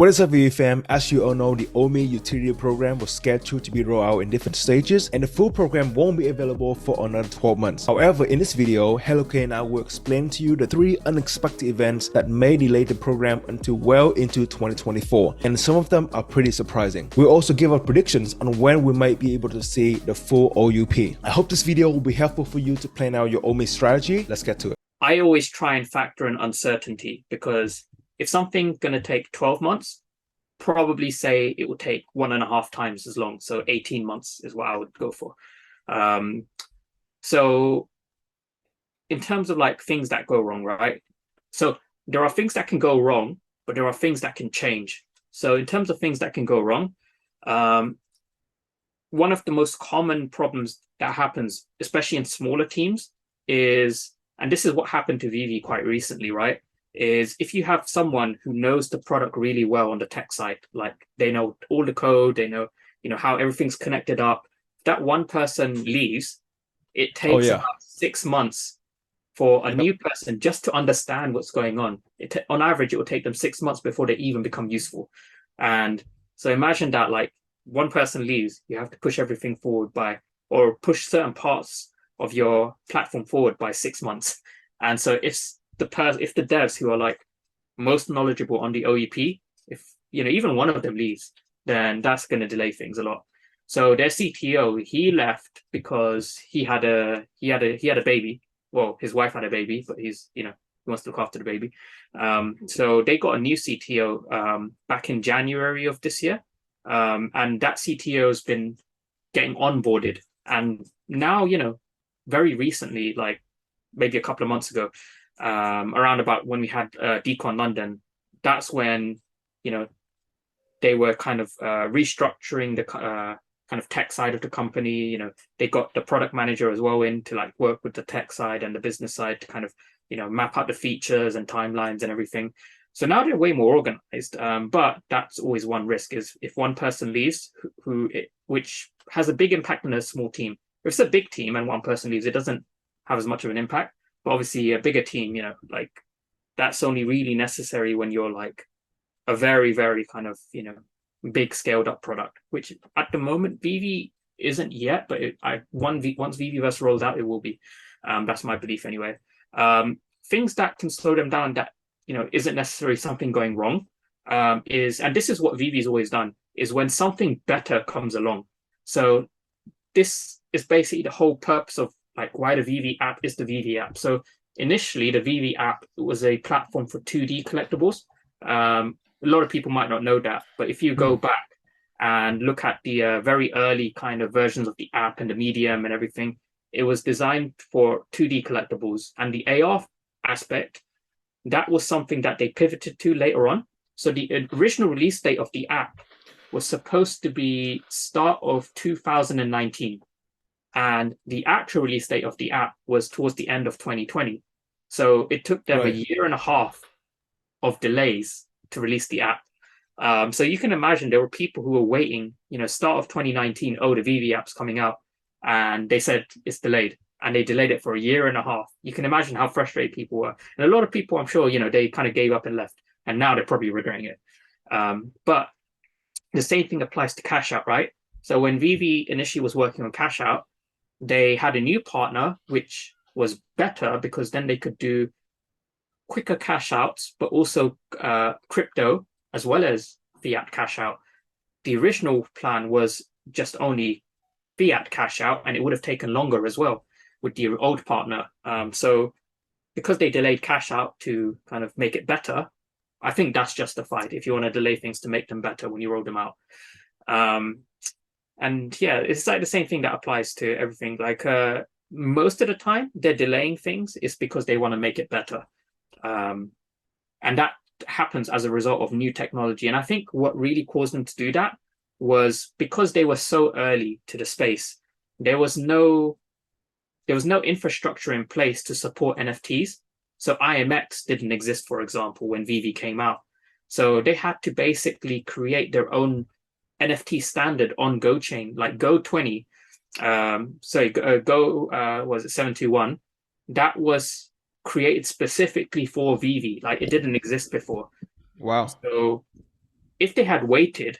What is up, VeVe fam? As you all know, the OMI Utility Program was scheduled to be rolled out in different stages, and the full program won't be available for another 12 months. However, in this video, HelloK and I will explain to you the 3 unexpected events that may delay the program until well into 2024, and some of them are pretty surprising. We'll also give our predictions on when we might be able to see the full OUP. I hope this video will be helpful for you to plan out your OMI strategy. Let's get to it. I always try and factor in uncertainty, because if something's going to take 12 months, probably say it will take 1.5 times as long. So 18 months is what I would go for. So in terms of like things that go wrong, right? So there are things that can go wrong, but there are things that can change. So in terms of things that can go wrong, one of the most common problems that happens, especially in smaller teams, is, and this is what happened to VeVe quite recently, right? Is if you have someone who knows the product really well on the tech side, like they know all the code, they know, how everything's connected up. That one person leaves, it takes about 6 months for a new person just to understand what's going on. On average, it will take them 6 months before they even become useful. And so imagine that, like, one person leaves, you have to push everything forward or push certain parts of your platform forward by 6 months. And so if the devs who are like most knowledgeable on the OEP, if even one of them leaves, then that's going to delay things a lot. So their CTO, he left because he had a baby. Well, his wife had a baby, but he wants to look after the baby. So they got a new CTO back in January of this year, and that CTO has been getting onboarded. And now, very recently, like maybe a couple of months ago, around about when we had Decon London, that's when they were kind of restructuring the kind of tech side of the company. They got the product manager as well in to like work with the tech side and the business side to kind of map out the features and timelines and everything. So now they're way more organized, but that's always one risk, is if one person leaves, which has a big impact on a small team. If it's a big team and one person leaves, it doesn't have as much of an impact. But obviously a bigger team, like that's only really necessary when you're like a very, very kind of, big scaled up product, which at the moment VeVe isn't yet, but once VeVeverse rolls out, it will be. That's my belief anyway. Things that can slow them down that, isn't necessarily something going wrong, and this is what VeVe's always done, is when something better comes along. So this is basically the whole purpose of like why the VeVe app is the VeVe app. So initially, the VeVe app was a platform for 2D collectibles. A lot of people might not know that, but if you go back and look at the very early kind of versions of the app and the medium and everything, it was designed for 2D collectibles. And the AR aspect, that was something that they pivoted to later on. So the original release date of the app was supposed to be start of 2019. And the actual release date of the app was towards the end of 2020. So it took them a year and a half of delays to release the app. So you can imagine there were people who were waiting, start of 2019, the VeVe app's coming out. And they said it's delayed. And they delayed it for a year and a half. You can imagine how frustrated people were. And a lot of people, I'm sure, they kind of gave up and left. And now they're probably regretting it. But the same thing applies to Cash Out, right? So when VeVe initially was working on Cash Out, they had a new partner, which was better because then they could do quicker cash outs, but also crypto as well as fiat cash out. The original plan was just only fiat cash out, and it would have taken longer as well with the old partner. So because they delayed cash out to kind of make it better, I think that's justified if you want to delay things to make them better when you roll them out. And yeah, it's like the same thing that applies to everything. Like most of the time, they're delaying things is because they want to make it better. And that happens as a result of new technology. And I think what really caused them to do that was because they were so early to the space, there was no infrastructure in place to support NFTs. So IMX didn't exist, for example, when VeVe came out. So they had to basically create their own NFT standard on Go chain, like Go 20. Go was it 721? That was created specifically for VeVe. Like it didn't exist before. Wow. So if they had waited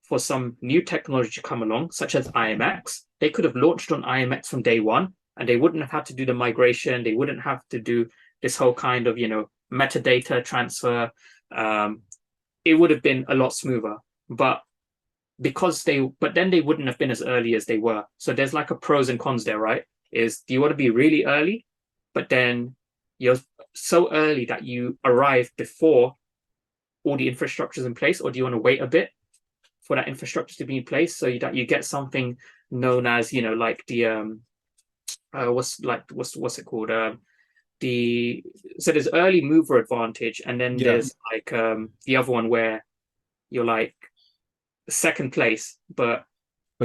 for some new technology to come along, such as IMX, they could have launched on IMX from day one, and they wouldn't have had to do the migration. They wouldn't have to do this whole kind of, metadata transfer. It would have been a lot smoother. But then they wouldn't have been as early as they were. So there's like a pros and cons there, right? Is, do you want to be really early, but then you're so early that you arrive before all the infrastructure is in place, or do you want to wait a bit for that infrastructure to be in place so that you get something known as, like the what's it called? So there's early mover advantage, and then there's like the other one where you're like second place, but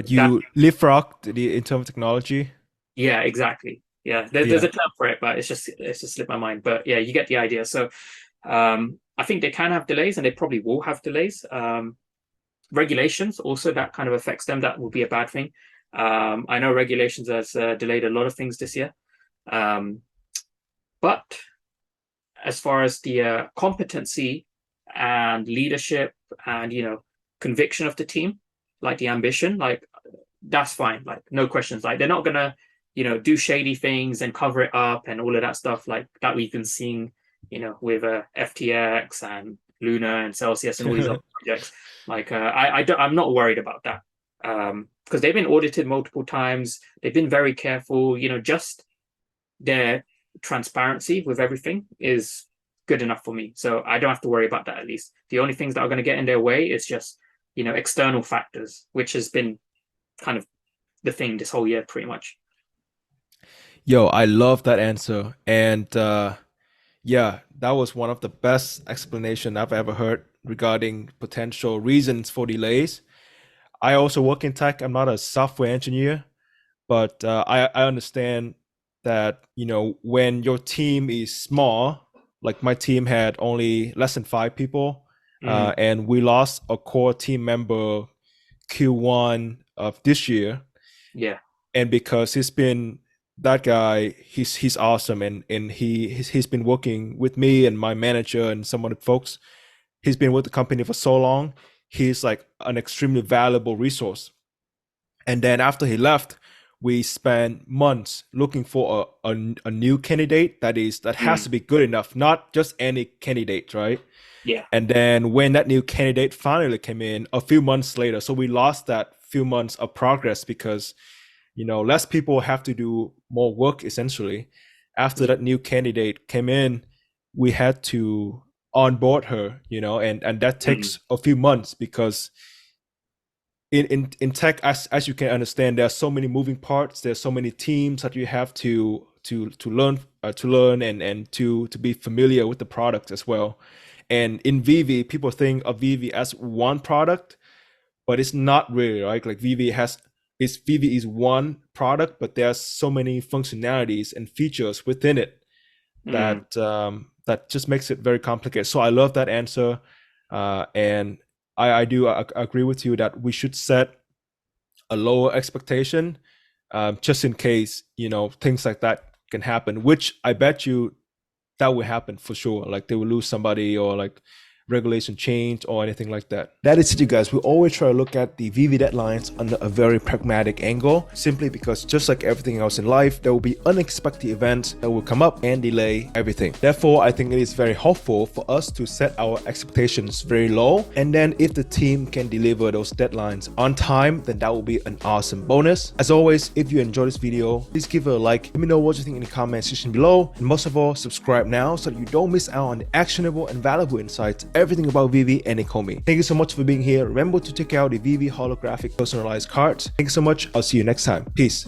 you leapfrog in terms of technology. Yeah, exactly. Yeah, there's a term for it, but it's just slipped my mind. But yeah, you get the idea. So I think they can have delays, and they probably will have delays. Regulations also, that kind of affects them. That will be a bad thing. I know regulations has delayed a lot of things this year. But as far as the competency and leadership and, conviction of the team, like the ambition, like that's fine. Like no questions. Like they're not going to, do shady things and cover it up and all of that stuff like that we've been seeing, with FTX and Luna and Celsius and all these other projects. Like I'm not worried about that because they've been audited multiple times. They've been very careful. Just their transparency with everything is good enough for me. So I don't have to worry about that. At least the only things that are going to get in their way is just, external factors, which has been kind of the thing this whole year, pretty much. Yo, I love that answer. And yeah, that was one of the best explanation I've ever heard regarding potential reasons for delays. I also work in tech. I'm not a software engineer, but I understand that, when your team is small, like my team had only less than 5 people, and we lost a core team member Q1 of this year. Yeah. And because that guy, he's awesome, and he's been working with me and my manager and some other folks. He's been with the company for so long. He's like an extremely valuable resource. And then after he left, we spent months looking for a new candidate that has to be good enough, not just any candidate, right? Yeah. And then when that new candidate finally came in a few months later, so we lost that few months of progress because, less people have to do more work essentially. After that new candidate came in, we had to onboard her, and that takes a few months because in tech, as you can understand, there are so many moving parts. There's so many teams that you have to learn and to be familiar with the product as well. And in VeVe, people think of VeVe as one product, but it's not really, right? Like VeVe is one product, but there's so many functionalities and features within it that that just makes it very complicated. So I love that answer, and I do agree with you that we should set a lower expectation, just in case things like that can happen. Which I bet you that will happen for sure. Like they will lose somebody, or like regulation change or anything like that. That is it, you guys. We always try to look at the VeVe deadlines under a very pragmatic angle, simply because just like everything else in life, there will be unexpected events that will come up and delay everything. Therefore, I think it is very helpful for us to set our expectations very low, and then if the team can deliver those deadlines on time, then that will be an awesome bonus. As always, if you enjoyed this video, please give it a like. Let me know what you think in the comment section below, and most of all, subscribe now so that you don't miss out on the actionable and valuable insights, everything about VeVe and ecomi. Thank you so much for being here. Remember to check out the VeVe holographic personalized cards. Thank you so much. I'll see you next time. Peace.